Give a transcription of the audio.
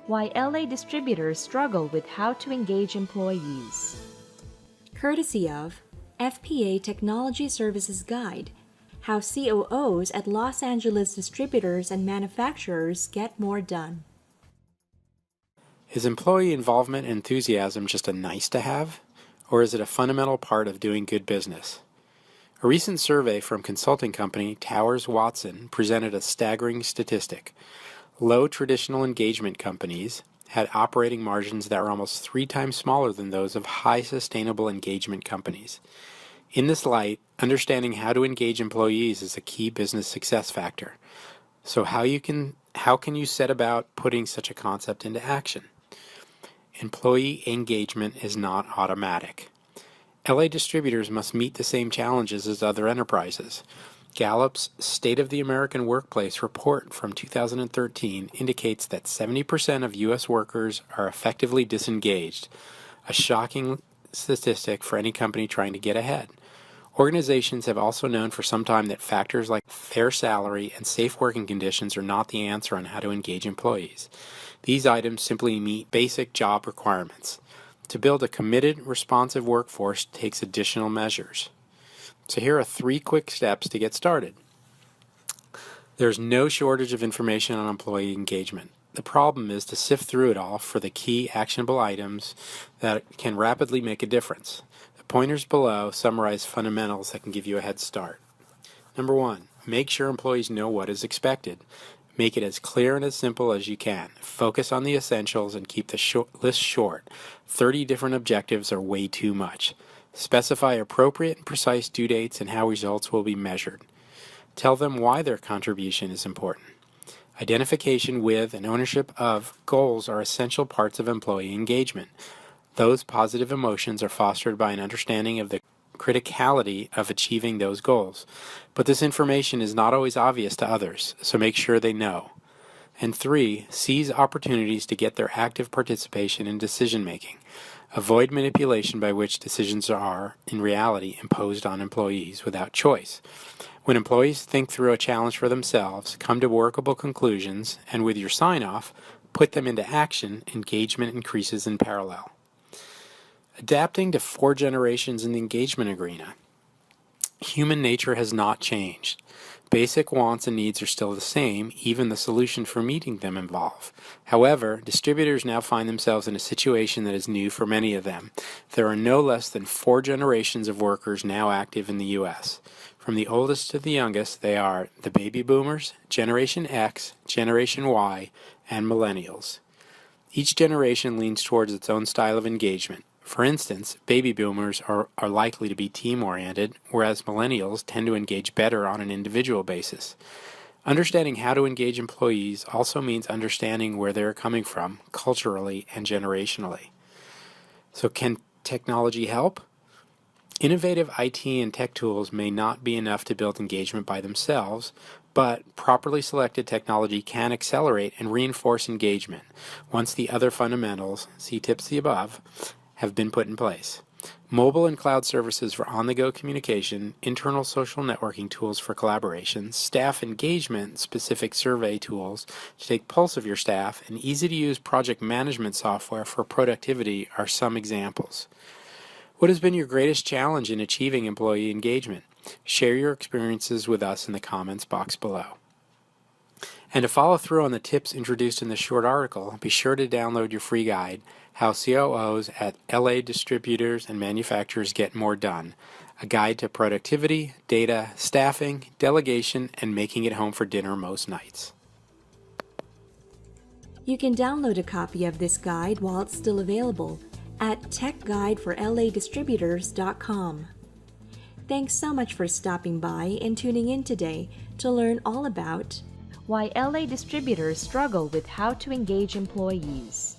Why LA Distributors Struggle with How to Engage Employees. Courtesy of FPA Technology Services Guide, How COOs at Los Angeles Distributors and Manufacturers Get More Done. Is employee involvement and enthusiasm just a nice-to-have, or is it a fundamental part of doing good business? A recent survey from consulting company Towers Watson presented a staggering statistic. Low traditional engagement companies had operating margins that were almost 3 times smaller than those of high sustainable engagement companies. In this light, understanding how to engage employees is a key business success factor. So how can you set about putting such a concept into action? Employee engagement is not automatic. LA Distributors must meet the same challenges as other enterprises. Gallup's State of the American Workplace report from 2013 indicates that 70% of U.S. workers are effectively disengaged, a shocking statistic for any company trying to get ahead. Organizations have also known for some time that factors like fair salary and safe working conditions are not the answer on how to engage employees. These items simply meet basic job requirements. To build a committed, responsive workforce takes additional measures. So here are 3 quick steps to get started. There's no shortage of information on employee engagement. The problem is to sift through it all for the key actionable items that can rapidly make a difference. The pointers below summarize fundamentals that can give you a head start. Number 1, make sure employees know what is expected. Make it as clear and as simple as you can. Focus on the essentials and keep the list short. 30 different objectives are way too much. Specify appropriate and precise due dates and how results will be measured. Tell them why their contribution is important. Identification with and ownership of goals are essential parts of employee engagement. Those positive emotions are fostered by an understanding of the criticality of achieving those goals. But this information is not always obvious to others, so make sure they know. And 3, seize opportunities to get their active participation in decision-making. Avoid manipulation by which decisions are, in reality, imposed on employees without choice. When employees think through a challenge for themselves, come to workable conclusions, and with your sign-off, put them into action, engagement increases in parallel. Adapting to 4 generations in the engagement arena. Human nature has not changed. Basic wants and needs are still the same, even the solution for meeting them evolve. However, distributors now find themselves in a situation that is new for many of them. There are no less than 4 generations of workers now active in the U.S. From the oldest to the youngest, they are the baby boomers, Generation X, Generation Y, and millennials. Each generation leans towards its own style of engagement. For instance, baby boomers are likely to be team-oriented, whereas millennials tend to engage better on an individual basis. Understanding how to engage employees also means understanding where they're coming from, culturally and generationally. So can technology help? Innovative IT and tech tools may not be enough to build engagement by themselves, but properly selected technology can accelerate and reinforce engagement once the other fundamentals, see tips above, have been put in place. Mobile and cloud services for on-the-go communication, internal social networking tools for collaboration, staff engagement, specific survey tools to take pulse of your staff, and easy-to-use project management software for productivity are some examples. What has been your greatest challenge in achieving employee engagement? Share your experiences with us in the comments box below. And to follow through on the tips introduced in this short article, be sure to download your free guide, How COOs at LA Distributors and Manufacturers Get More Done, a guide to productivity, data, staffing, delegation, and making it home for dinner most nights. You can download a copy of this guide while it's still available at techguideforladistributors.com. Thanks so much for stopping by and tuning in today to learn all about why LA distributors struggle with how to engage employees.